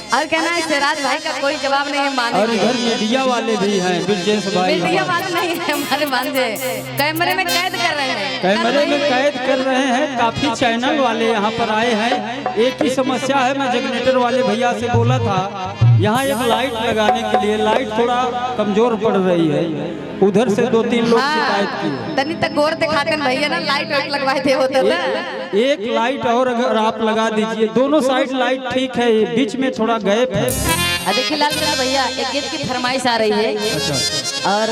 और कहना है सिराज भाई का कोई जवाब नहीं है माने। और इधर मीडिया वाले भी हैं, ब्रिजेश भाई। मीडिया वाले नहीं है हमारे भांजे, कैमरे में कैद कर रहे हैं, कैमरे में कैद कर रहे हैं। काफी चैनल वाले यहाँ पर आए हैं। एक ही समस्या है, मैं जनरेटर वाले भैया से बोला था यहाँ एक लाइट लगाने के लिए, लाइट थोड़ा कमजोर पड़ रही है। उधर से 2-3 लोग शिकायत की। तनी तक गोर दिखाते भैया ना, लाइट वाइट लगवाए थे होते ना। एक लाइट और अगर आप लगा दीजिए, दोनों साइड लाइट ठीक है, बीच में थोड़ा गैप है। देखिए लालचंद भैया, एक गीत की फरमाइश आ रही है। अच्छा। और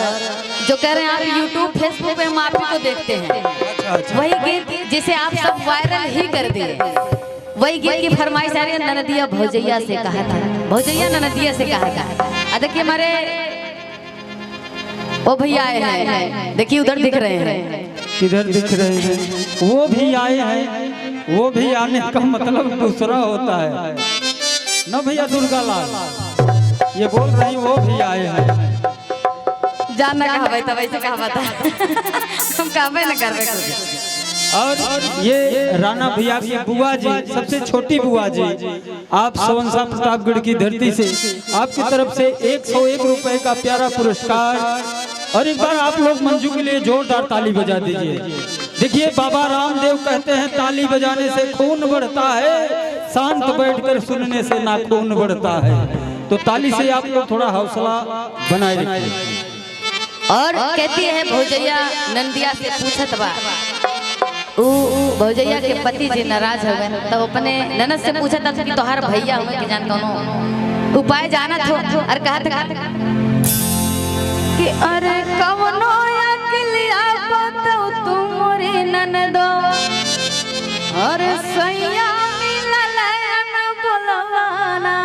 जो कह रहे हैं आप यूट्यूब फेसबुक पे हम आप ही को देखते हैं। अच्छा। वही गीत जिसे आप सब वायरल ही कर दिए, वही गीत की फरमाइश आ रही है। ननदिया भौजैया से कहा था, भौजैया ननदिया से कहा था। देखिए हमारे वो भैया आए हैं, देखिए उधर दिख रहे हैं, किधर दिख रहे हैं, वो भी आए हैं। वो भी आने का मतलब दूसरा होता है ना भैया। दुर्गा लाल ये बोल रही, वो भी आए हैं। जानना कहा तब ऐसे कहा था हम कहबे न कर रहे कुछ। और ये राणा भैया की बुआ जी, सबसे छोटी बुआ जी, आप सवंसा प्रतापगढ़ की धरती से आपकी तरफ से 101 रुपए का प्यारा पुरस्कार। और एक बार आप लोग मंजू के लिए जोरदार ताली बजा दीजिए। देखिए बाबा रामदेव कहते हैं ताली बजाने से खून बढ़ता है, शांत बैठकर सुनने से ना खून बढ़ता है। तो ताली से आप लोग थोड़ा हौसला बनाए रखिए। और कहती है भौजैया नंदिया से पूछत बा, भौजैया के पति जी नाराज हो गए, तब अपने ननद से पूछा था कि तोहार भैया हुए कि जान कौनो उपाय जाना था। और कहा था कि अरे कवनो अकलिया बताओ तुमरे ननदो, और सैया मिलल न बोलवाना।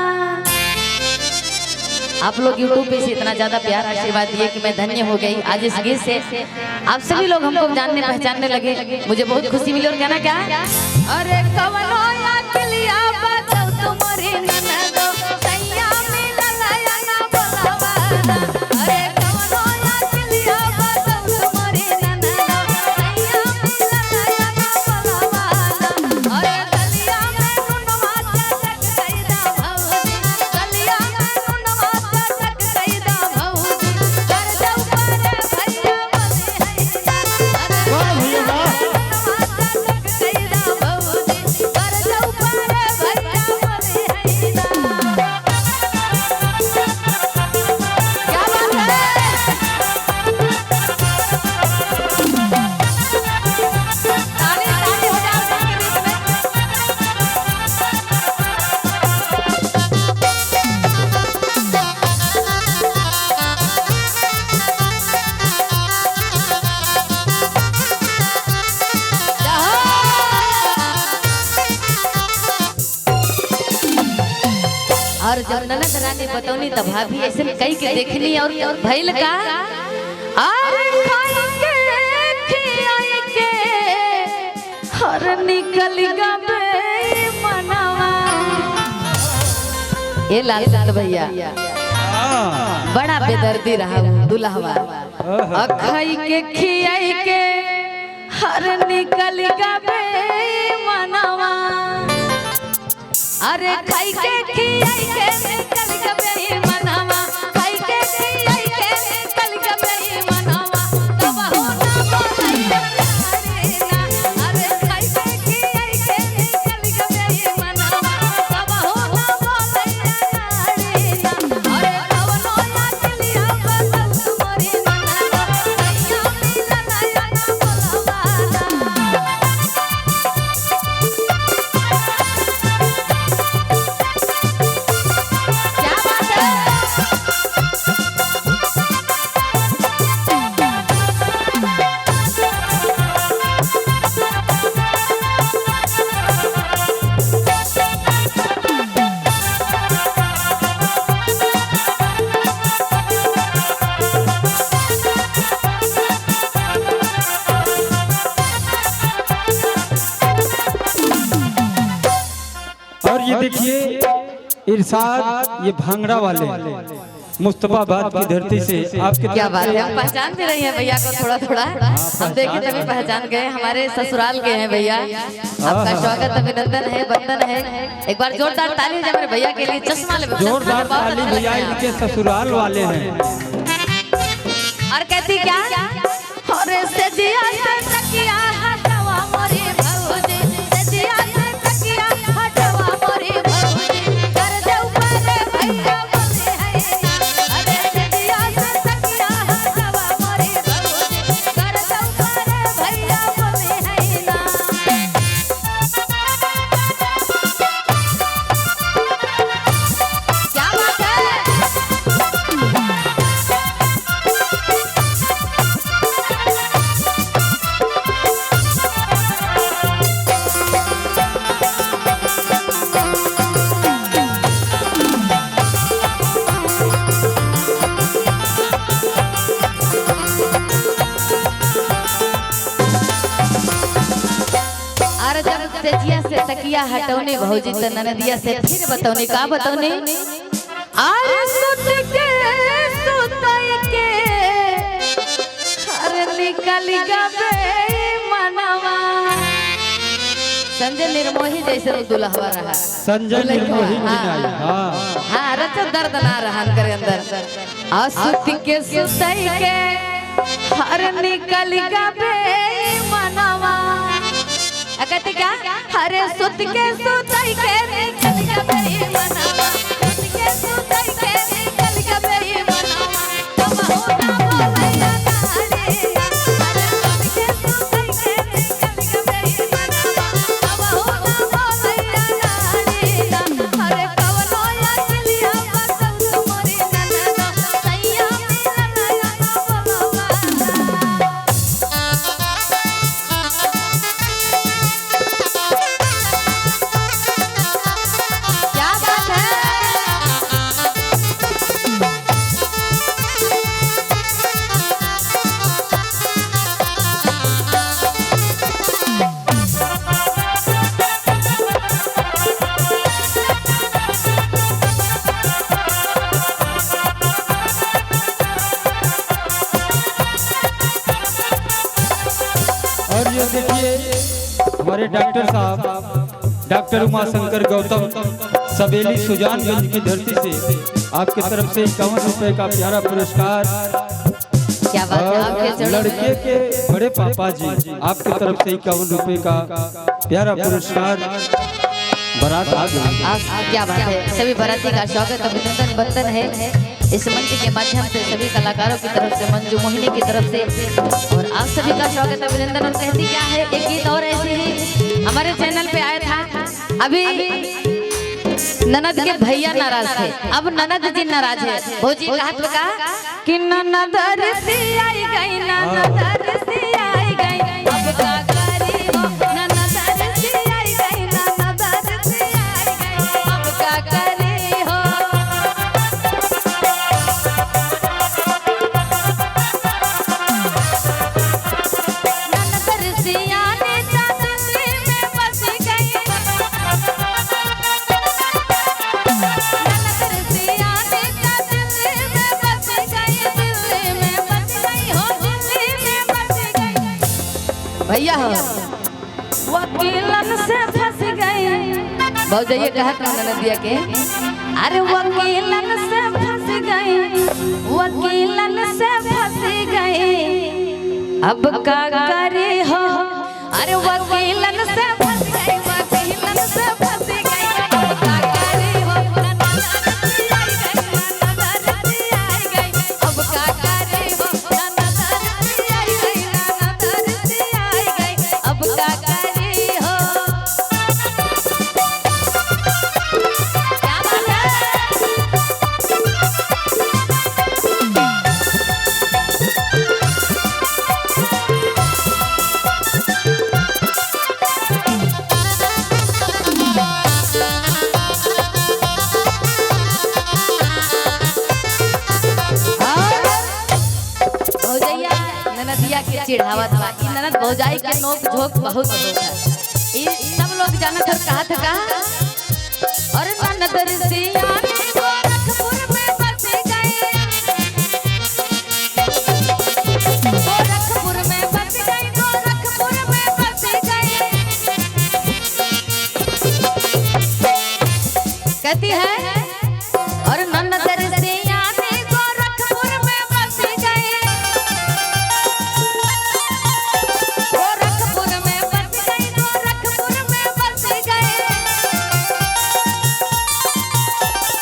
आप लोग YouTube पे से इतना ज्यादा प्यार आशीर्वाद दिए कि मैं धन्य हो गई। आज इस गीत से आप सभी लोग हमको जानने पहचानने लगे, मुझे बहुत खुशी मिली। और कहना क्या, अरे कवनो अकलिया बताओ तुमरे ननदो, सैया मिलल न बोलवाना। अरे कवनो अकलिया बताओ तुमरे ननदो, सैया मिलल न बोलवाना। अरे गलिया में नुनवा चटक कइदा भौजी, गलिया में नुनवा चटक कइदा भौजी, कर दो पर भैया बोले है। वाह भैया वाह। और जब ननद रानी बतौनी तब भाभी ऐसे कई के देखनी। और भइल का, अरे खाई के खियाई के हर निकल गबे मनवा। ये लालचंद भैया बड़ा बेदर्दी रहा दुल्हवा। खाई के खियाई के हर निकल गबे मनवा। अरे खाई के खियाई के निकल गबे मनवा, खाई के खियाई के निकल गबे मनवा। तो बहु ना बोलैया रे ना, अरे खाई के खियाई के निकल गबे मनवा। तो बहु ना बोलैया रे ना, अरे कवनो अकलिया बताओ तुमरे ननदो, सैया मिलल न बोलवाना। और ये देखिए इरशाद, ये भांगड़ा वाले मुस्तफाबाद की धरती से आपके क्या बात है, हम पहचान भी रही हैं भैया को थोड़ा थोड़ा। हम देखे तभी पहचान गए, हमारे ससुराल के हैं भैया। आपका स्वागत अभिनंदन है, वंदन है। एक बार जोरदार ताली हो जाए मेरे भैया के लिए। चश्मा ले, जोरदार ताली भैया, इनके ससुराल वाले हैं। और कहती क्या, और सजिया से तकिया हटवा मोरी भौजी, सजिया से तकिया हटवा मोरी भौजी, कर दे ऊपर भैया बोले है ना। अरे सजिया से तकिया हटवा मोरी भौजी, कर दे ऊपर भैया बोले है ना। क्या बात है। और जब तेजिया से तकिया हटौने भौजी त ननदिया से फिर बतौने का बतौने, और सुत के सुतई के हर निकल गबे मनवा। संजय निर्मोही जैसे दुल्हवा रहा, संजय निर्मोही नहीं। हाँ हाँ, रच दर्द ना रहन करे अंदर। और सुत के सुतई के हर निकल गबे मनवा। कहते क्या, हरे सुत के सुतई के निकल गबे मनवा, सुत के सुतई के निकल गबे मनवा। तब हो ना बोलैया नारे, हरे सुत के सुतई के निकल गबे मनवा, तब हो ना बोलैया नारे। हरे कवनो या चलिया बसौ तुम्हारी ननद, सैया मिलन या ना बोलवा। क्या बात है। और ये देखिए हमारे डॉक्टर साहब, डॉक्टर उमाशंकर गौतम सवेली सुजानगंज की धरती से आपकी तरफ से 51 रुपए का प्यारा पुरस्कार। क्या बात है, और आपके चरणों लड़के में के बड़े पापा जी आपकी तरफ से 51 रुपए का प्यारा पुरस्कार। बारात आ गई। क्या बात है। सभी बाराती का स्वागत अभिनंदन वंदन है। इस मंच के माध्यम से सभी कलाकारों की तरफ से, मंजू मोहिनी की तरफ से, और आप सभी का स्वागत अभिनंदन। और कहती क्या है, एक गीत और ऐसे ही हमारे चैनल पे आया था। अभी ननद के भैया नाराज थे, अब ननद जी नाराज है। भौजी का हाथ लगा कि ननद सी आई गई, ननद सी आई गई, अब का करी हो, ननद सी आई गई, ननद सी आई गई, अब का करी हो। ननद सी आने दिल्ली में बस गई, ननद सी आने दिल्ली में बस गई, दिल्ली में बस गई हो, दिल्ली में बस गई। भैया हो वकीलन से फंस गई। भौजी ये कहत ना ननदिया के, अरे वकीलन से फंस गई, वकीलन से फंस गई, अब का करे हो। अरे वकीलन से फंस गई, वकीलन से फंस गई, अब का करे हो। ननद सी आई गई, ननद सी आई गई, अब का करे हो। ननद सी आई गई, ननद सी आई गई, अब का करे हो। क्या बात है। भौजैया ननदिया के चिढ़ावत बा। ई ननद भौजाई के नोक झोंक बहुत होता है। ई सब लोग जानत हर कहा था का, और ननद सी आने गोरखपुर में बस गई,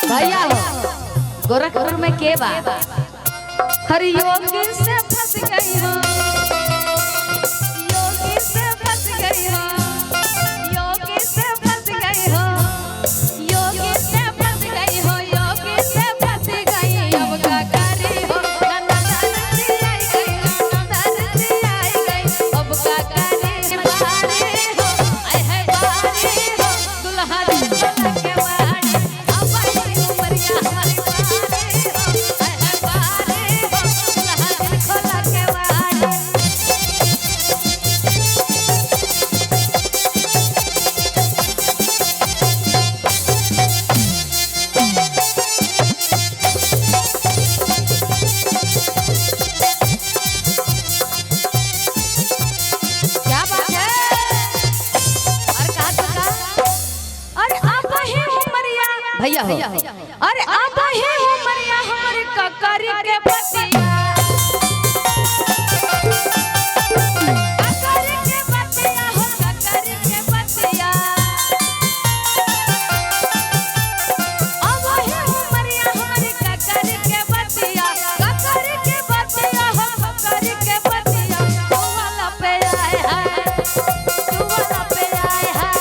भैया हो गोरखपुर में के बा हरि योगी से फंस गई हो, योगी से फंस गई हो, योगी से फंस गई हो, योगी से फंस गई हो, योगी से फंस गई। अब का करी हो नंदन आई गई, नंदन आई गई। अब का करी बारी हो आय है बारी हो दुल्हा के वाड़ी अब आई उमरिया हमारी बारी हो आय है बारी हो दुल्हा खोला के वाड़ी। क्या बात है और कहा तो का अरे आप ही उमरिया भैया हो अरे आप ही उमरिया हमारे ककरी के पतिया ककरी के पतिया हो ककरी के पतिया अब ही उमरिया हमारे ककरी के पतिया ककरी के पतिया हो ककरी के पतिया तू वाला पे आए है तू वाला पे आए है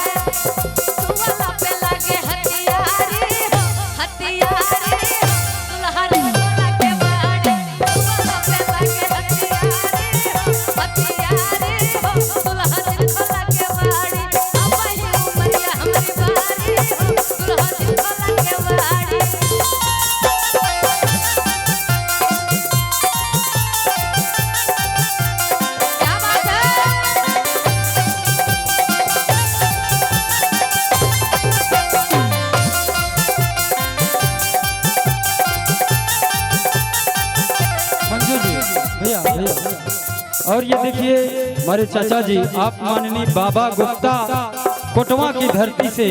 तू वाला पे लगे हथियारी हो हथियारी हो दुल्हा रे खोला के बाड़ी तू वाला पे लगे हथियारी हो हथियारी हो दुल्हा रे खोला के बाड़ी अब ही उमरिया हमारी बारी हो दुल्हा रे खोला के बाड़ी। क्या बात है मंजू जी भैया भैया। और ये देखिए हमारे चाचा जी आप माननीय बाबा गुप्ता कोटवा की धरती से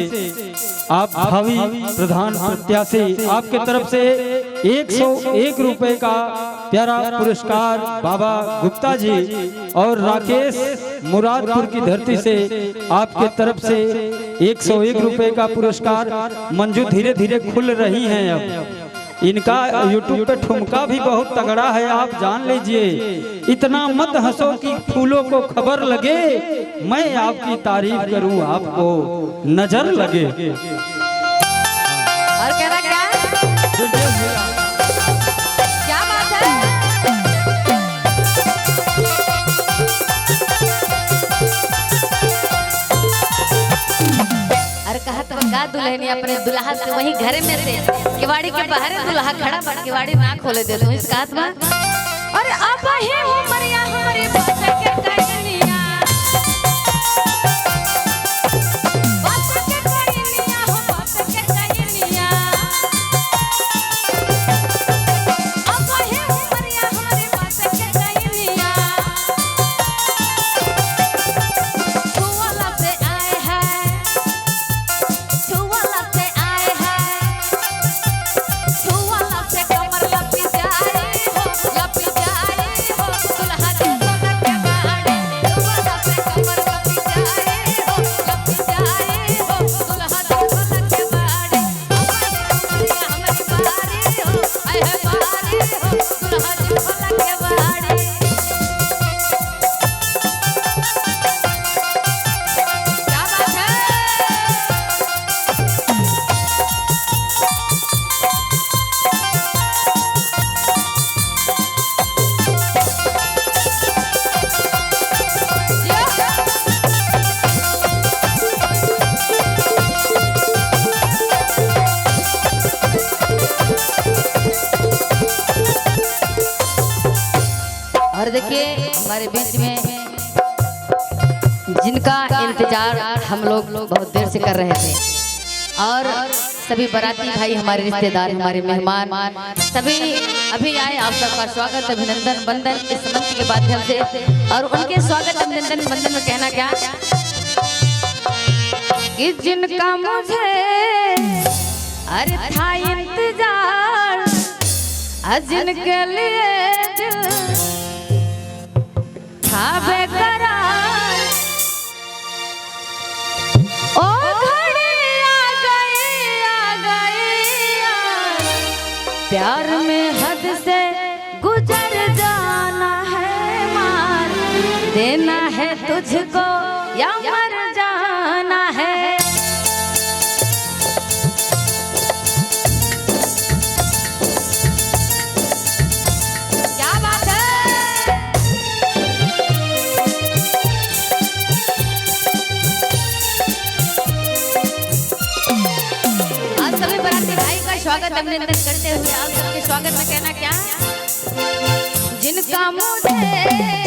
आप भावी प्रधान प्रत्याशी आपके तरफ से 101 रुपए का प्यारा पुरस्कार बाबा गुप्ता जी और राकेश मुरादपुर की धरती से आपके तरफ से 101 रुपए का पुरस्कार। मंजू धीरे धीरे खुल रही हैं अब इनका YouTube पे ठुमका भी बहुत तगड़ा है आप जान लीजिए। इतना मत हंसो कि फूलों को खबर लगे, मैं आपकी तारीफ करूं आपको नजर लगे। और कह रहा क्या क्या बात है अरे कहा तो का दुल्हनी अपने दुल्हा से वही घरे में से किवाड़ी के बाहर दुल्हा खड़ा बन किवाड़ी ना खोले दे तो इसका हाथ में अरे आप ही उमरिया हमारे बात के कहनिया बात के कहनिया हो बात के कहनिया आप ही उमरिया हमारे बात के कहनिया तू वाला पे आए हैं तू वाला पे आए हैं तू वाला से कमर लपी जाए हो दुल्हा दे सोना के बाड़ी तू वाला से कमर लपी जाए हो दुल्हा दे सोना के बाड़ी हमारी बारी हो आए है बारी हो दुल्हा दे सोना के बाड़ी। क्या बात है और देखिए हमारे बीच में जिनका इंतजार हम लोग बहुत देर से कर रहे थे और सभी बाराती भाई हमारे रिश्तेदार हमारे मेहमान सभी अभी आए आप सबका स्वागत अभिनंदन वंदन इस मंच के माध्यम से और उनके स्वागत अभिनंदन वंदन में कहना क्या कि जिनका मुझे अरे था इंतजार जिनके लिए दिल था बेकरार ओ घड़ी आ गई आ गई आ प्यार में हद से गुजर जाना है, मार देना है तुझको या मर जाना है। क्या बात है। आप सभी बराती भाई का स्वागत अभिनंदन करते हुए आप सबके स्वागत में कहना क्या, जिनका मुझे